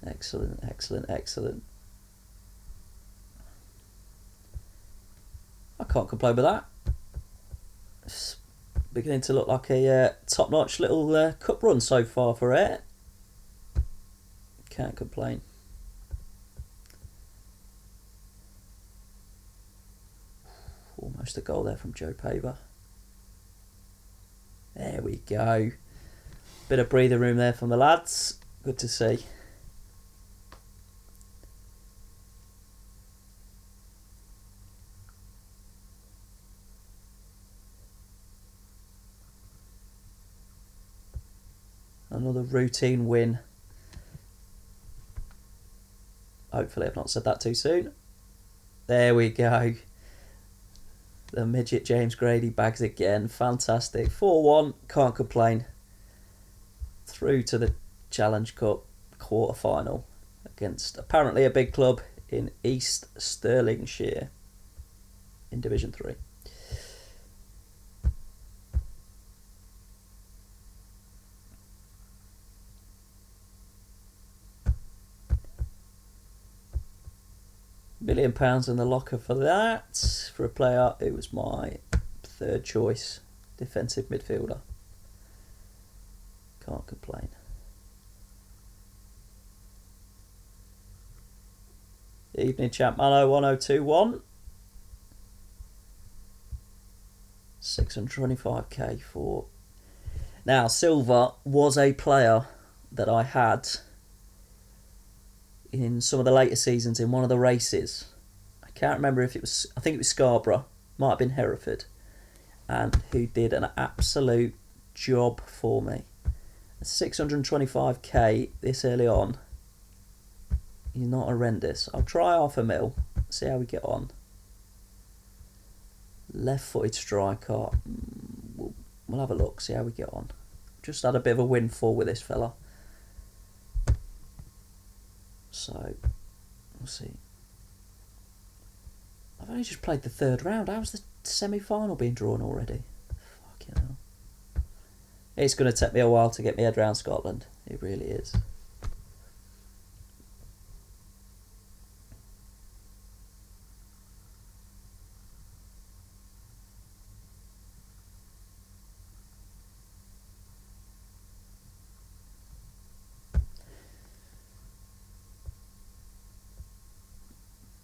Excellent, excellent, excellent. I can't complain with that. It's beginning to look like a top-notch little cup run so far for Ayr. Can't complain. Almost a goal there from Joe Paver. There we go. Bit of breather room there from the lads. Good to see. Another routine win. Hopefully I've not said that too soon. There we go. The midget James Grady bags again. Fantastic. 4-1. Can't complain. Through to the Challenge Cup quarter-final against apparently a big club in East Stirlingshire in Division 3. £1 million in the locker for that. For a player who was my 3rd choice defensive midfielder. Can't complain. Evening champ Mallow 1021. 625k for. Now, Silver was a player that I had in some of the later seasons in one of the races. I can't remember if it was, I think it was Scarborough, might have been Hereford, and who did an absolute job for me. 625k this early on. He's not horrendous. I'll try $500,000, see how we get on. Left-footed striker. We'll have a look, see how we get on. Just had a bit of a windfall with this fella. So, we'll see. I've only just played the third round. How's the semi-final being drawn already? Fucking hell. It's going to take me a while to get my head around Scotland. It really is.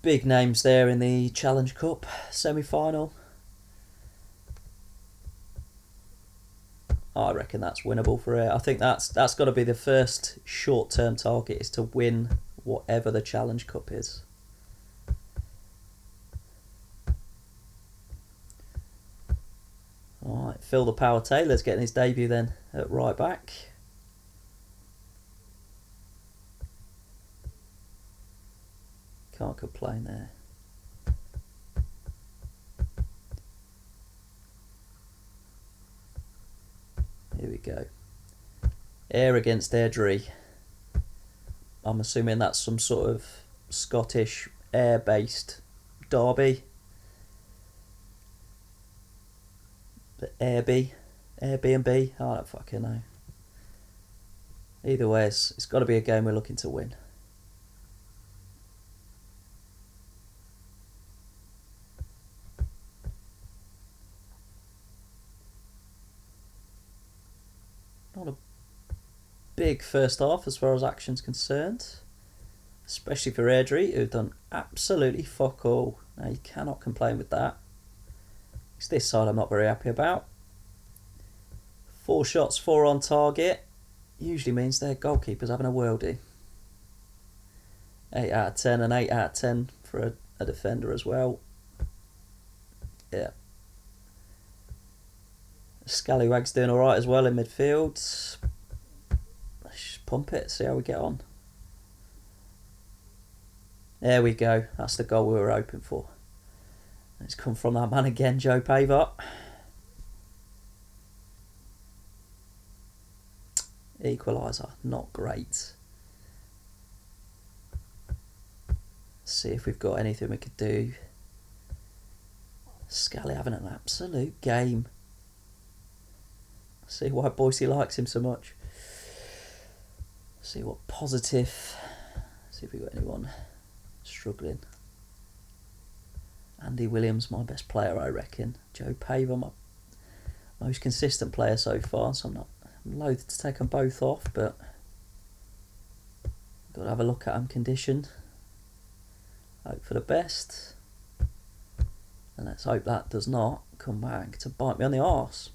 Big names there in the Challenge Cup semi-final. I reckon that's winnable for it. I think that's got to be the first short-term target, is to win whatever the Challenge Cup is. Alright, Phil the Power Taylor's getting his debut then at right back. Can't complain there. Here we go. Ayr against Airdrie. I'm assuming that's some sort of Scottish Ayr-based derby. The Airbnb. I don't fucking know. Either way, it's got to be a game we're looking to win. Not a big first half as far as action's concerned, especially for Airdrie, who've done absolutely fuck all. Now, you cannot complain with that. It's this side I'm not very happy about. 4 shots, 4 on target. Usually means their goalkeeper's having a worldie. 8 out of 10 and 8 out of 10 for a defender as well. Yeah. Scallywag's doing alright as well in midfield. Let's just pump it, see how we get on. There we go. That's the goal we were hoping for. It's come from that man again, Joe Paver. Equaliser, not great. See if we've got anything we could do. Scally having an absolute game. See why Boise likes him so much. See what positive. See if we've got anyone struggling. Andy Williams, my best player, I reckon. Joe Paver, my most consistent player so far, so I'm loath to take them both off, but got to have a look at them condition. Hope for the best. And let's hope that does not come back to bite me on the arse.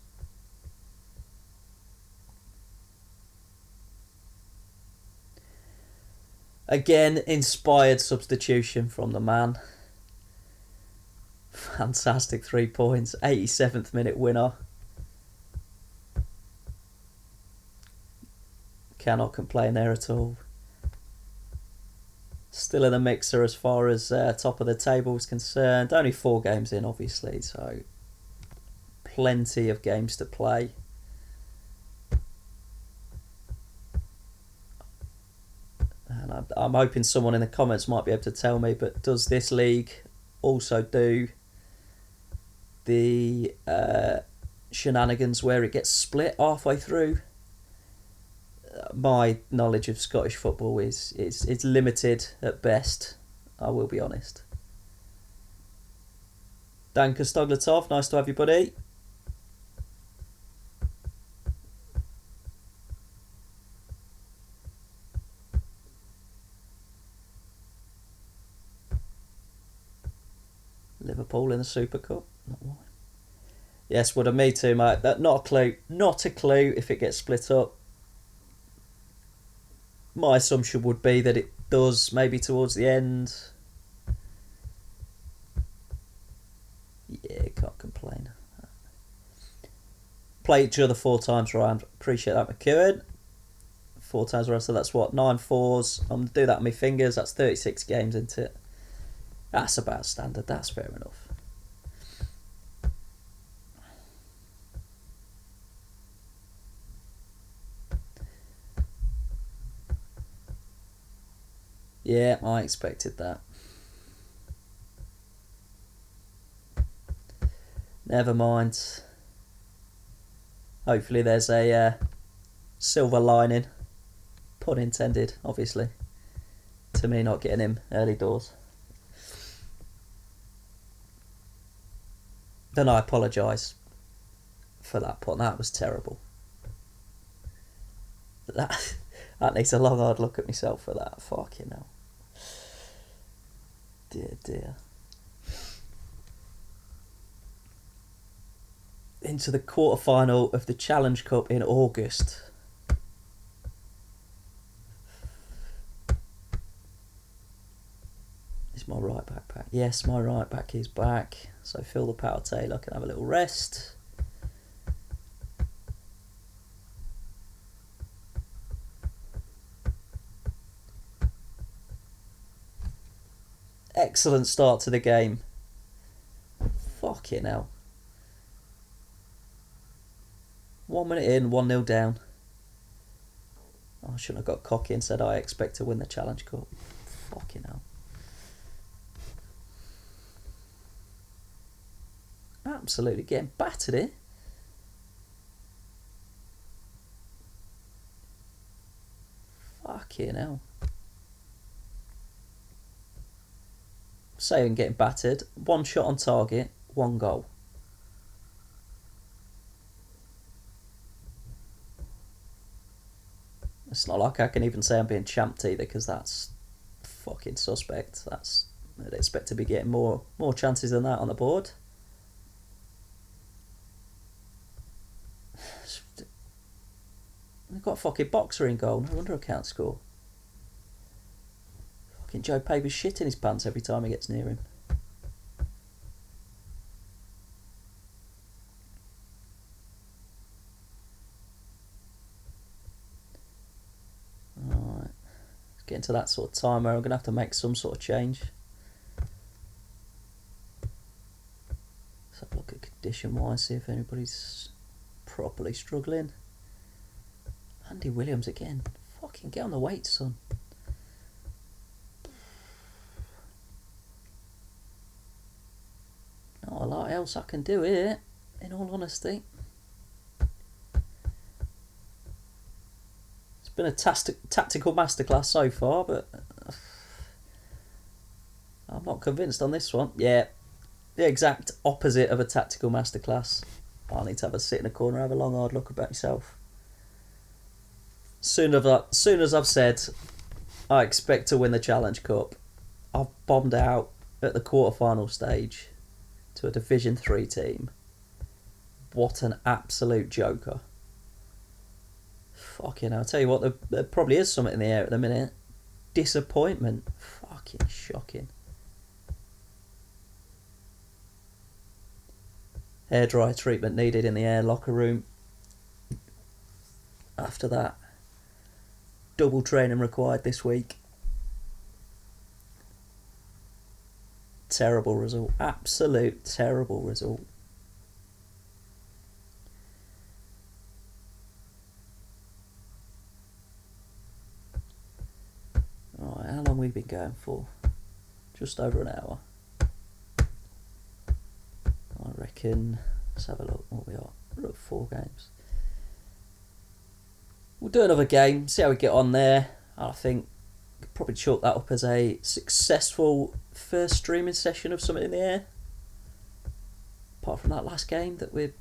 Again, inspired substitution from the man. Fantastic 3 points. 87th minute winner. Cannot complain there at all. Still in the mixer as far as top of the table is concerned. Only 4 games in, obviously, so plenty of games to play. And I'm hoping someone in the comments might be able to tell me, but does this league also do the shenanigans where it gets split halfway through? My knowledge of Scottish football is limited at best, I will be honest. Dan Kostoglatov, nice to have you, buddy. Liverpool in the Super Cup. Not why. Yes, would have me too, mate. Not a clue. Not a clue if it gets split up. My assumption would be that it does, maybe towards the end. Yeah, can't complain. Play each other 4 times round. Appreciate that, McEwen. 4 times round, so that's what? 9 fours. I'm going to do that on my fingers. That's 36 games, isn't it? That's about standard. That's fair enough. Yeah, I expected that. Never mind. Hopefully there's a silver lining. Pun intended, obviously. To me not getting him early doors. Then I apologise for that pun. That was terrible. That needs a long hard look at myself for that. Fucking hell. Dear. Into the quarter-final of the Challenge Cup in August. Is my right back back? Yes, my right back is back. So Phil the Power Taylor can have a little rest. Excellent start to the game. Fucking hell. 1 minute in, 1-0 down. I shouldn't have got cocky and said I expect to win the Challenge Cup. Fucking hell. Absolutely getting battered here. Fucking hell. Saying getting battered. 1 shot on target, 1 goal. It's not like I can even say I'm being champed either, because that's fucking suspect. I'd expect to be getting more chances than that on the board. They've got a fucking boxer in goal. No wonder I can't score. Fucking Joe Paper's shit in his pants every time he gets near him. Alright. It's getting to that sort of time where I'm going to have to make some sort of change. Let's have a look at condition-wise, see if anybody's properly struggling. Andy Williams again. Fucking get on the weight, son. Not a lot else I can do here, in all honesty. It's been a tactical masterclass so far, but I'm not convinced on this one. Yeah, the exact opposite of a tactical masterclass. I need to have a sit in a corner, have a long hard look about myself. Soon as I've said I expect to win the Challenge Cup, I've bombed out at the quarter-final stage to a Division 3 team. What an absolute joker. Fucking hell, I'll tell you what, there probably is something in the air at the minute. Disappointment. Fucking shocking. Hairdryer treatment needed in the Ayr locker room. After that, double training required this week. Terrible result. Absolute terrible result. Alright, how long have we been going for? Just over an hour. I reckon. Let's have a look what we are. We're at 4 games. We'll do another game, see how we get on there. I think we'll probably chalk that up as a successful first streaming session of Something in the Ayr. Apart from that last game that we're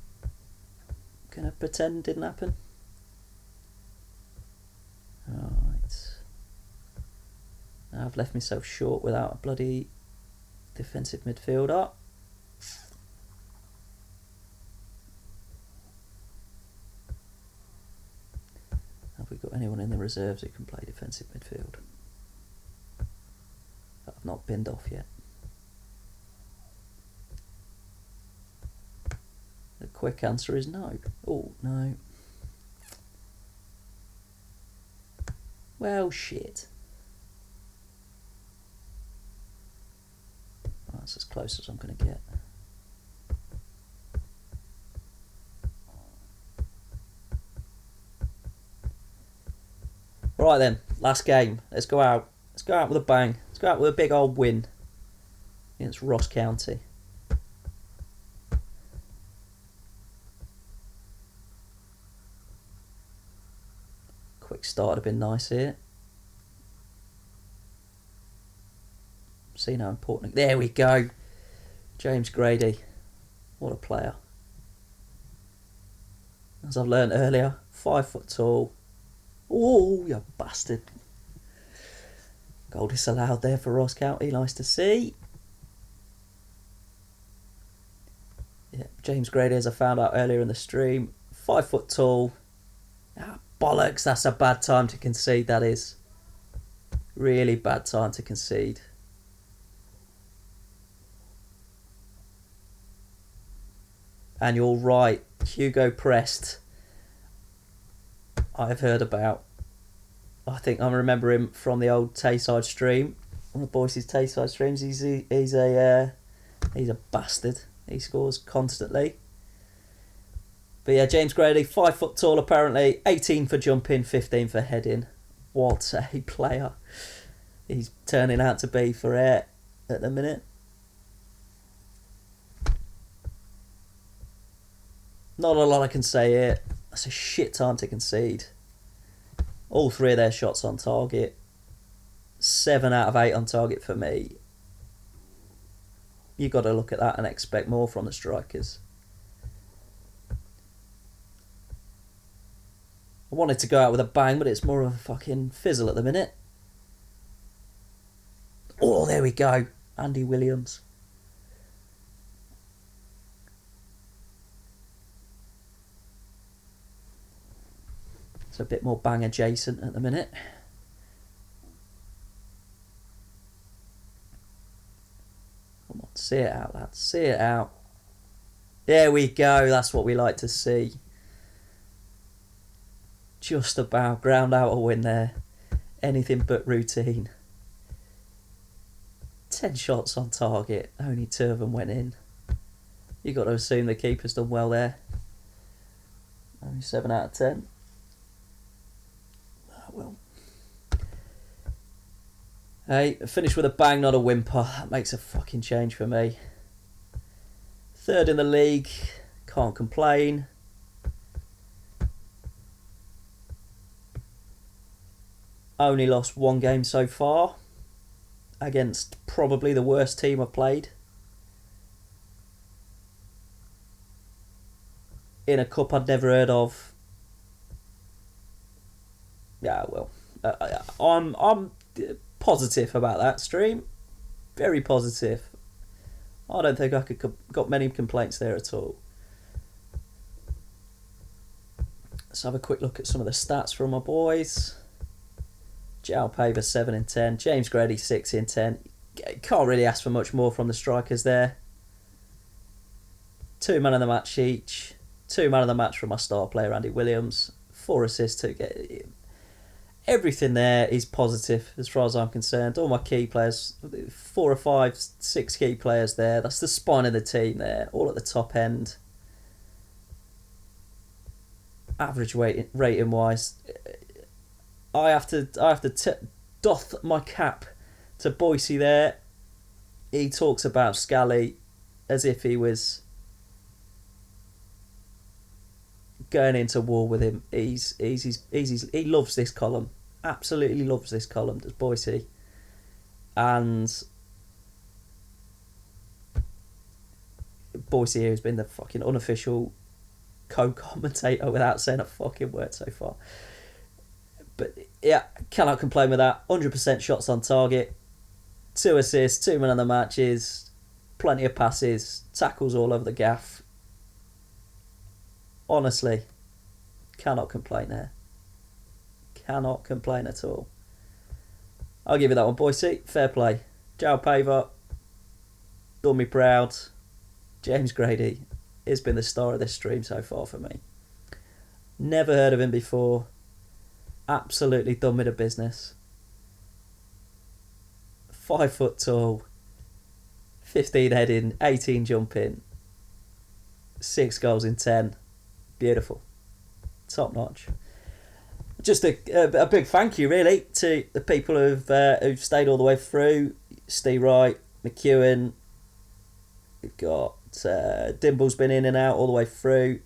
going to pretend didn't happen. Alright. Now I've left myself short without a bloody defensive midfielder. reserves who can play defensive midfield that I've not binned off yet. The quick answer is no. Oh, no. Well, shit. That's as close as I'm going to get. Right then, last game. Let's go out. Let's go out with a bang. Let's go out with a big old win against Ross County. Quick start would have been nice here. See how important. There we go. James Grady. What a player. As I've learned earlier, 5 foot tall. Oh, you bastard. Goal disallowed there for Ross County. Nice to see. Yeah, James Grady, as I found out earlier in the stream, 5 foot tall. Ah, bollocks, that's a bad time to concede, that is. Really bad time to concede. And you're right, Hugo Prest, I've heard about. I think I remember him from the old Tayside stream. One of the boys' Tayside streams. He's a bastard. He scores constantly. But yeah, James Grady, 5 foot tall apparently, 18 for jumping, 15 for heading. What a player he's turning out to be for Ayr at the minute. Not a lot I can say here. That's a shit time to concede. All 3 of their shots on target. 7 out of 8 on target for me. You got to look at that and expect more from the strikers. I wanted to go out with a bang, but it's more of a fucking fizzle at the minute. Oh, there we go. Andy Williams. It's a bit more bang adjacent at the minute. Come on, see it out, lads. See it out. There we go. That's what we like to see. Just about ground out a win there. Anything but routine. 10 shots on target. Only 2 of them went in. You've got to assume the keeper's done well there. Only 7 out of 10. Well, hey, finish with a bang, not a whimper. That makes a fucking change for me. 3rd in the league, can't complain. Only lost 1 game so far against probably the worst team I've played in a cup I'd never heard of. Yeah, well, I'm positive about that stream. Very positive. I don't think I got many complaints there at all. Let's have a quick look at some of the stats from my boys. Jal Paver 7 in 10. James Grady 6 in 10. Can't really ask for much more from the strikers there. 2 man of the match each. 2 man of the match from my star player Andy Williams. 4 assists to get. Everything there is positive as far as I'm concerned. All my key players, 4 or 5, 6 key players there. That's the spine of the team there, all at the top end. Average rating wise, I have to doff my cap to Boise there. He talks about Scally as if he was going into war with him. He loves this column. Absolutely loves this column, does Boise. And Boise here has been the fucking unofficial co-commentator without saying a fucking word so far. But yeah, cannot complain with that. 100% shots on target. 2 assists, 2 men of the matches. Plenty of passes. Tackles all over the gaff. Honestly, cannot complain there. Cannot complain at all. I'll give you that one, Boise. Fair play. Joe Paver, done me proud. James Grady has been the star of this stream so far for me. Never heard of him before. Absolutely done me the business. 5 foot tall, 15 heading, 18 jumping, 6 goals in 10. Beautiful. Top notch. Just a big thank you, really, to the people who've stayed all the way through. Steve Wright, McEwen. We've got Dimble's been in and out all the way through.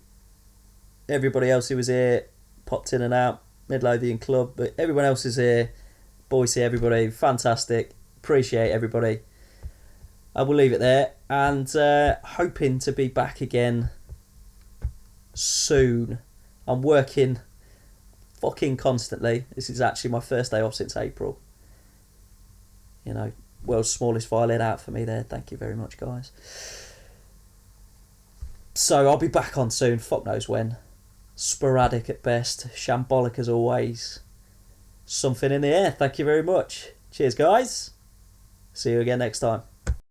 Everybody else who was here popped in and out. Midlothian Club, but everyone else is here. Boise, everybody, fantastic. Appreciate everybody. I will leave it there, and hoping to be back again soon. I'm working fucking constantly. This is actually my first day off since April. You know, world's smallest violin out for me there. Thank you very much, guys. So I'll be back on soon. Fuck knows when. Sporadic at best. Shambolic as always. Something in the air. Thank you very much. Cheers, guys. See you again next time.